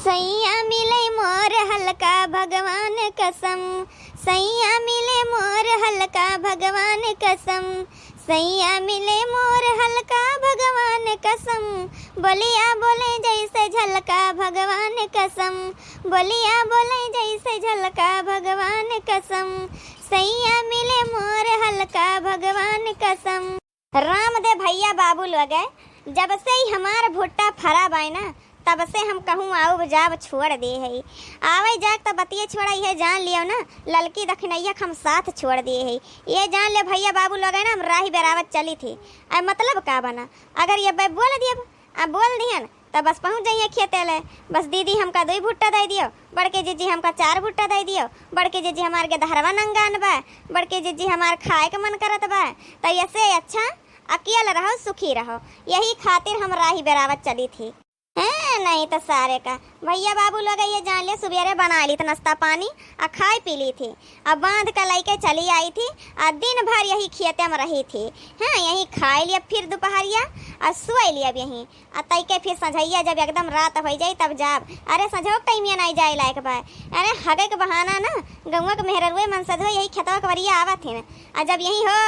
सैया मिले मोर हल्का भगवान कसम, सैया मिले मोर हल्का भगवान कसम, सैया मिले मोर हल्का भगवान कसम, बोलिया बोले जैसे झलका भगवान कसम, बोलिया बोले जैसे झलका भगवान कसम, सैया मिले मोर हल्का भगवान कसम। राम दे भैया बाबू लगे जब से ही हमार भुट्टा फरा बाय ना तब से हम कहूँ आओ जाब छोड़ दे है, आवे जाग तब बतिये छोड़ा ये जान लियो ना ललकी दखनैया हम साथ छोड़ दिए है। ये जान ले भैया बाबू लोग ना हम राही बेरावत चली थी। अब मतलब का बना अगर ये बोल दिया अब बोल दिहन तब बस पहुँच जाइए खेते ले। बस दीदी हमका 2 भुट्टा दे दियो, बड़के जीजी हमका 4 भुट्टा दे दियो, बड़के जीजी हमार के दहरवा नंगान बा, बड़के जीजी हमार खाए के मन करत बा। तो ऐसे अच्छा अकेले रहो सुखी रहो, यही खातिर हम राही बेरावत चली थी। नहीं तो सारे का भैया बाबू लोग ये जान ले सुबेरे बना ली थी नाश्ता पानी और खाई पी ली थी। अब बांध कर लेके चली आई थी और दिन भर यही खेते में रही थी। हाँ यही खाई लिया फिर दोपहरिया और सोई लिया यहीं और तई के फिर संझैया जब एकदम रात हो जाई तब जाब। अरे संझो टाइमिया नहीं जाए लायक बा। अरे हगे के बहाना ना गौवा के मेहररुए मन सधो यही खेतवा के वरिया आवत थी ना और जब यही हो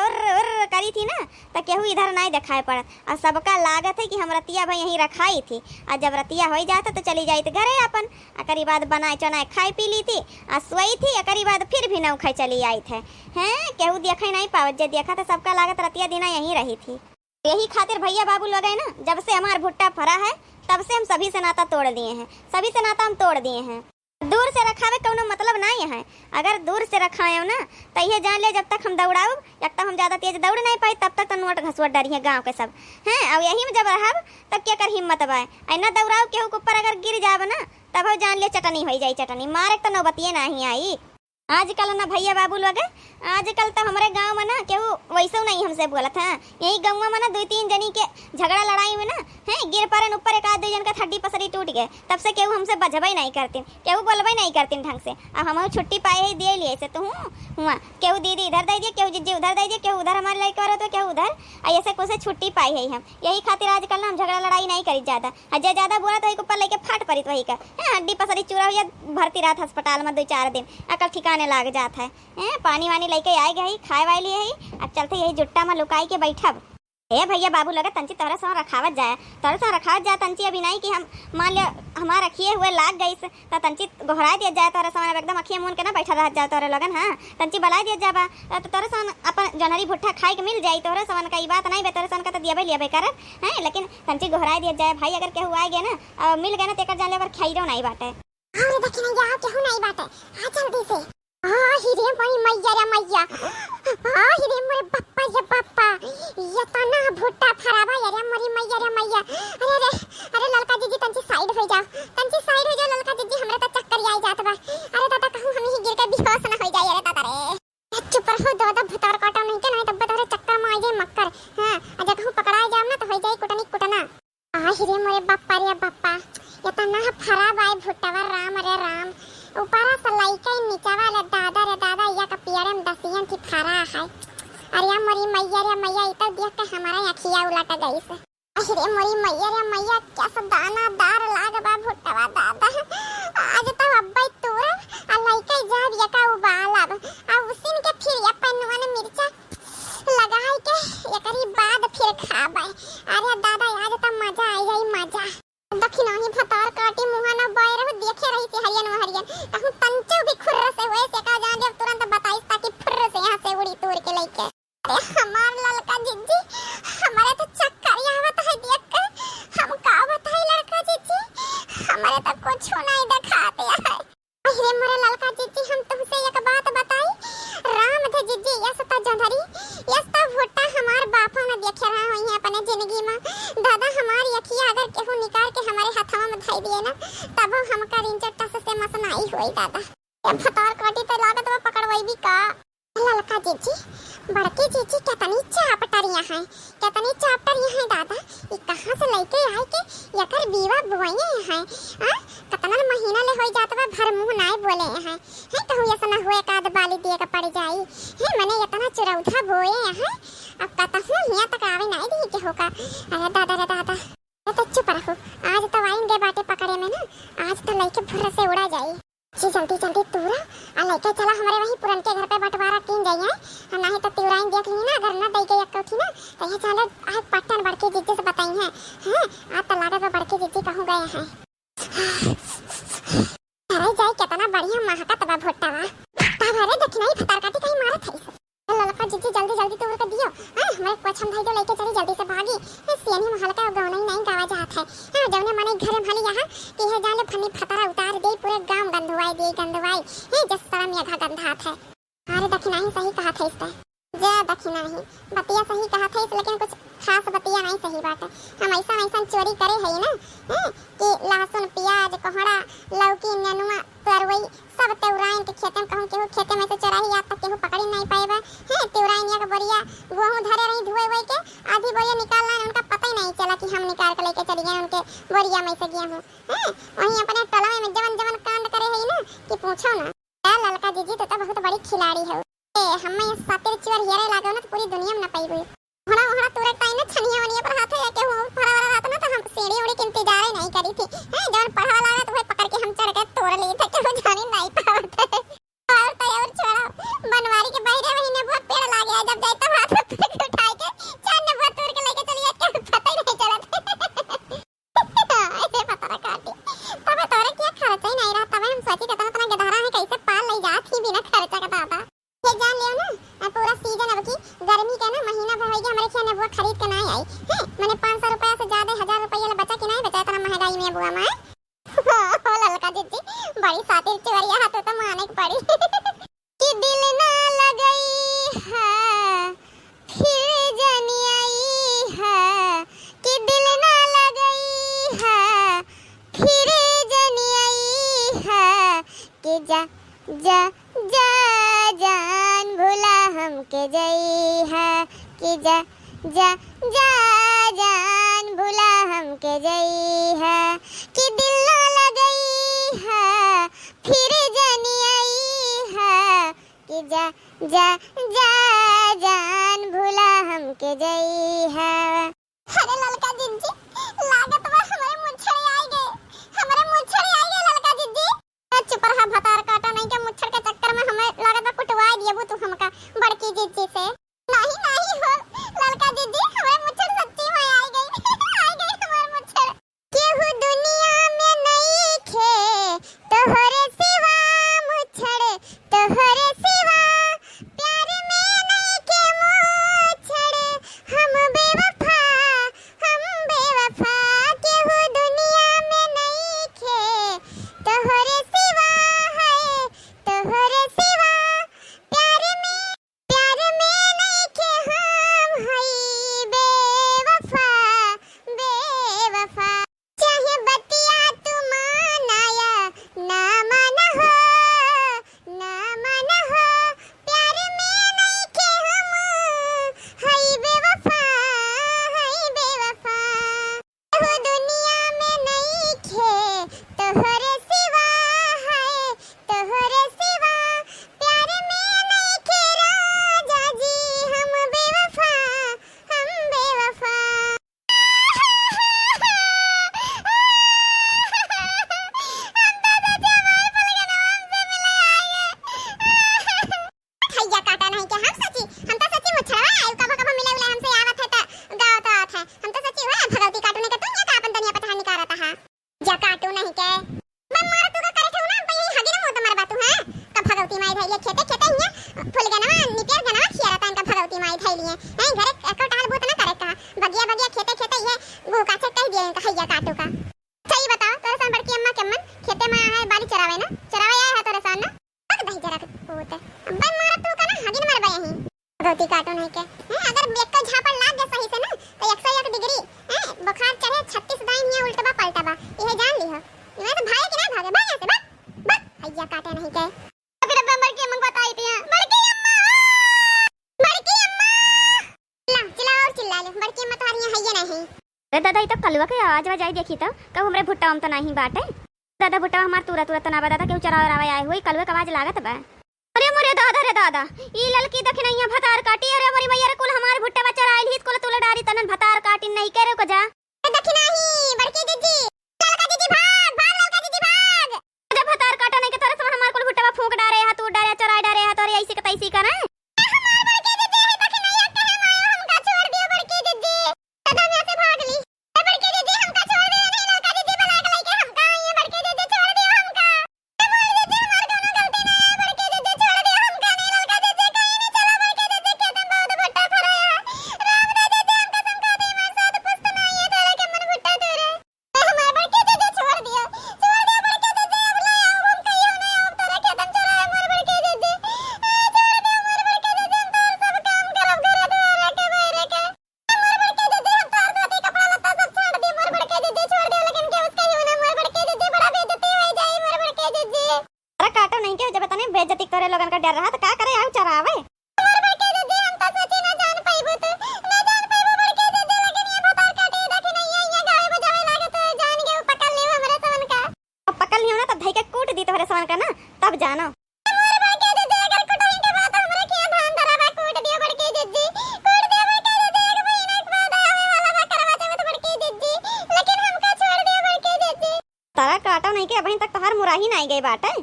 उर्र करी थी ना तो केहू इधर नहीं दिखाई पड़त और सबका लागत है कि हम रतिया भाई यहीं रखाई थी और जब रतिया हो जाता तो चली जाती घरे अपन। अकरी बाद बनाए चनाए खाई पी ली थी और सोई थी। अकरी बाद फिर भी नौ खाई चली आई थे। हैं केहू देखा नहीं पावत, जे देखा तो सबका लागत रतिया दिना यहीं रही थी। यही खातिर भैया बाबू लोग है ना जब से हमार भुट्टा फरा है तब से हम सभी से नाता तोड़ दिए हैं, सभी से नाता हम तोड़ दिए हैं। दूर से रखावे कोनो मतलब नहीं है। अगर दूर से रखाए ना तो ये जान ले जब तक हम दौड़ाऊ जब तक हम ज़्यादा तेज दौड़ नहीं पाई तब तक तो नोट घसवट डरी है गाँव के सब हैं। अब यही में जब रहब तब क्या कर हिम्मत बा ऐना दौड़ाऊ केहू के ऊपर अगर गिर जाब ना तब हम जान ले चटनी हो जाई, चटनी मारे तो नौबतिये नहीं आई। आजकल ना भैया बाबू लोग आजकल तो हमारे गांव में ना केहू वैसा नहीं हमसे बोलत है। यही गाँव में ना 2-3 जनी के झगड़ा लड़ाई में ना है गिर पड़न ऊपर एक आध 2 जन का हड्डी पसरी टूट गए तब से केहू हमसे बजबई नहीं करतीन, केहू बोलबई नहीं करतीन ढंग से। अब हम छुट्टी पाए ही दे लिए से तो हुआ केहू दीदी इधर दे दिए, केहू जीजी उधर दे दिए, केहू उधर हमारे लाइक करो तो केहू उधर ऐसे कुछ छुट्टी पाई है हम। यही खातिर आजकल ना हम झगड़ा लड़ाई नहीं करी ज़्यादा और जो ज़्यादा बोला तो ऊपर लेके फाट पड़ी वही का हड्डी पसरी चूरा हुआ भर्ती रात अस्पताल में 2-4 दिन अकल ठिकाने लाग जाता है। पानी वानी लेके आए गए खाए वाए लिए है अब चलते यही जुट्टा में लुकाई के बैठब। ए भैया बाबू लगे तंची तोरा से रखावत जाए, तोरा से रखावत जाए तंची अभी नहीं कि हम मान लिया हमारा रखिए हुए लाग गई से तो तंची गोहरा दिया जाए तोरा से एकदम अखिया मुन के ना बैठा रह जाए तोरे लगन। हाँ तंची बला दिया जाबा तो तोरे से अपन जनहरी भुट्टा खाए के मिल जाए तोरे से का बात नहीं बे तोरे से का तो दिया लिया कर है। लेकिन तंची गोहरा दिया जाए भाई अगर केहू आ गया ना मिल गया ना तेकर जान ले खाइरो नहीं बाटे जल्दी से हिरे मोरी मैया रे मैया हिरे मोरे पप्पा ये पप्पा ये तना भुट्टा फराबा रे मोरी मैया रे मैया। अरे ललका जीजी तंची साइड हो जाओ ललका जीजी हमरा त चक्कर आई जात बा। अरे दादा कहूं हम ही गिर के बेहोश ना हो जाए। अरे दादा रे चुप रहो दादा भुतार काटा नहीं के नहीं तब तोरे चक्कर में आ जाए मक्कर। हां अगर कहूं पकड़ा जाओ ना तो हो जाए कुटना हिरे मोरे बाप्पा रे बाप्पा ये तना फराबा भुट्टावा राम रे राम ऊपरा से लइका नीचा वाला दादा रे दादा या का पियरम दसियन की फरा है। अरे मोरी मैया रे मैया इतना देख के हमारा अखिया उलट गई से। अरे मोरी मैया रे मैया क्या सब दानादार लागबा भुट्टावा दादा आज तो अब्बा तोरा आ लइका जब यका उबालब आ उसिन के फिर या पनुआ ने मिर्चा लगाई के एकरी बाद फिर खाबे। अरे दादा आज तो मजा आ जाई मजा। दखिनाही भतार काटी मुहा ना बाहर देखे रही थी हरियन कहूं तंचो भी खुर्र से हुए से का जान जब तुरंत बताइस ताकि फुर्र से यहां से उड़ी तोड़ के लेके। अरे हमार ललका जीजी हमारे तो चक्कर आवत है देख के हम का बताई लड़का जीजी हमारे तो कुछ नहीं दिखाते है। अरे मोरे ललका जीजी हम तुमसे एक बात बताई राम थे जीजी यस त जंधरी यस त भुट्टा हमार बापा ने देखे रहा होई है अपने जिंदगी में। दादा हमारी अखिया अगर केहू निकाल के हमारे हाथवा में धई दिए ना तब हमका रिंचट्टा से मसनाई होई दादा। अब फतार काटी तो लागत में पकड़वाई भी का ललका जीजी बड़की जीजी कितनी चापटरिया है दादा ये कहां से लेके आए के यकर बीवा बुआइए हैं कतना महीना ले होई जात बा भर मुंह नाय बोले हैं कहूं ऐसा ना होए काद बाली दिए का पड़ जाई है मने इतना चुरौधा बोए हैं अब कतहु हिया तक आवे नहीं दी के होगा। अरे दादा रे दादा तो चुप रहो आज तो आएंगे बाटे पकड़े में ना जल्दी जल्दी तूरा आ लइका चला हमारे वही पुरन के घर पे बंटवारा तीन जाइए हम नहीं तो तिवराइन देख ली ना अगर ना दई गई अक्का थी ना तो ये चले आज पट्टन बड़के जीजी से बताई हैं हैं आज तो लागत में बड़के जीजी कहूं गए हैं अरे जाई कितना बढ़िया महका तबा भुट्टा बा तब अरे देखना ही फतार काटी कहीं मारत है ललका जीजी जल्दी जल्दी तूर कर दियो हां हमारे पछम भाई तो लेके चली जल्दी से भागी सियानी महल का गाँव नहीं गावा जात है हां जौने माने घर भली यहां कि है जाने फनी फतारा उतार दे पूरे गांव गंधवाई दे गंधवाई है जस तरह मेघा गंधात है अरे दक्षिणा ही सही कहा था इसने जा दक्षिणा ही बतिया सही कहा था इस लेकिन कुछ खास बतिया नहीं सही बात है हम ऐसा चोरी करे है ना कि लहसुन प्याज कोहड़ा लौकी नेनुआ तरवई सब तेवराइन के खेते में कहूं केहू खेते में से चोराही आज तक केहू पकड़ी नहीं पाएबा है तेवराइनिया के बोरिया गेहूं धरे रही धुए हुए के आधी बोरिया निकालना है उनका पता ही नहीं चला कि हम निकाल के लेके चली गए उनके बोरिया में से गेहूं है वहीं अपने टोला में जवन जवन कांड करे है ना कि पूछो ना ललका जीजी तो बहुत बड़ी खिलाड़ी है हमें ये सातिर चिवर हेरे लागो ना तो पूरी दुनिया में ना पाई हुई हड़ा हड़ा तुरंत टाइम में छनिया वनिया पर हाथ है के हूं फड़ा वाला रात ना तो हम सीढ़ी उड़ी के इंतजार ही नहीं करी थी है जवन पढ़ा वाला तो वह पकड़ के हम चढ़ के तोड़ लिए थे कि वो जाने नहीं पावत और तो और छोड़ा बनवारी के बाहर महीने बहुत पेड़ लागे है जब जाता हाथ में उठाई के चार ने बहुत तोड़ के लेके चली जाती है पता ही नहीं चला ऐसे पता ना काटी तब तोरे क्या खर्चा ही नहीं रहा तब हम सोची कितना तना गधारा है कैसे पाल ले जाती बिना खर्चा का दादा ये जान लियो ना पूरा सीजन अब की गर्मी का ना महीना भर होई हमारे खेने बुआ खरीद के नहीं आई है मैंने 500 रुपया से ज्यादा 1000 रुपया बचा कि नहीं बचा इतना महंगाई में बुआ मैं हो ललका जीजी बड़ी सातिर चोरिया हाथ तो माने की पड़ी कि दिल ना लगई है फिर जानी आई है कि दिल ना लगई है फिर जानी आई है कि जा जा जा जान भुला हमके जई है कि जा जा जा जान भुला हमके जई है कि दिल ना लगई है फिर जानी आई है कि जा जा जा जान भुला हमके जई है अरे ललका जीजी लागत बा हमारे मुच्छड़े आई गए ललका जीजी चुप रहा भतार काटा नहीं के मुच्छड़ के चक्कर में हमें लागत बा कुटवा दियबू तू हमका बड़की जीजी से नहीं हो ललका जीजी हमारे मुच्छड़ सच्ची में आई गई हमारे मुच्छड़ केहू दुनिया में नहीं खे तोहरे सिवा मुच्छड़ तोहरे सिवा प्यार में नहीं के मुच्छड़ हम बेवफा केहू दुनिया में नहीं खे तोहरे सिवा है तोहरे सिवा प्यार में नहीं के हम हई बेवफा चाहे बतिया तू मानाया ना माना हो प्यार में नहीं के हम हई बेवफा केहू दुनिया में नहीं खे तोहरे सिवा है तोहरे सिवा प्यार में नहीं खे राजा जी हम बेवफा भैया काटा नहीं के हम तो सच्ची मुच्छड़वा आयु कब कब मिले उले हमसे आवत है त गाँव तो आत है हम तो सच्ची हुआ भगवती काटू ने तुम या का अपन तनिया पता निकारा था या काटू नहीं के मैं मार तू का करे ठेऊ ना पई हगी ना मोत मार बातू है कब भगवती माई धैले खेते हिया फुल गनवा निपेर गनवा खिया रहता इनका भगवती माई धैली है घरे एको टाल भूत ना करे का बगिया खेते ये गो का छट कह दिया इनका हैया काटू का सही बताओ तोरे सन बड़की अम्मा केमन खेते में है बाली चरावे ना चरावे आया है तोरे सन ना तक दही जरा पूत भाई मार तू का ना हगी ना मार बया ही भगवती काटू नहीं के अगर एक का झापड़ लाग गया सही से ना तो 101 डिग्री बुखार चढ़े 36 दाई हिया उल्टा पलटा ये जान ली हो मैं तो भाई के ना भागे भाई से बस हैया काटे नहीं के फिर अब मर के मंग बताई थी बड़की अम्मा चिल्ला और चिल्ला ले बड़की अम्मा तुम्हारी हैया नहीं अरे दादा ये तो कलवा के आवाज बजाई देखी तो कब हमरे भुट्टा हम तो नहीं बाटे दादा भुट्टा हमार तुरत ना बता केहू चरा आए हुई कलवे का आवाज लागत बा अरे मोरे दादा रे दादा ई ललकी दखनैया भतार काटी अरे मोरी मैया रे कुल हमार भुट्टा बच्चा आइल हित कुल तुल डारी तनन भतार काटी नहीं करे को जा दखनाही बड़की दीदी ललका दीदी भाग ललका दीदी भाग भतार काटा नहीं के तरस हमार लोगन का डर रहा तो का करे आउ चरावे। हमारे बड़के दीदी हम तो सोची ना जान पाइबो तो ना जान पाइबो बड़के दीदी लेकिन ये भतार काटे देखे नहीं है गावे बजावे लागे तो जान के पकड़ ले हमरे सवन का। अब पकड़ लियो ना तो धई के कूट दी तोहरे सवन का ना तब जानो। हमारे बड़के दीदी अगर कुटोई के बाद हमरे के धान धरावा कूट दियो बड़के दीदी कूट दियो बड़के दीदी एक महीने के बाद आवे वाला बा करवा देवे तो बड़के दीदी लेकिन हमका छोड़ दियो बड़के दीदी। तारा काटो नहीं के अभी तक तोहार मुराही नहीं गई बाटे।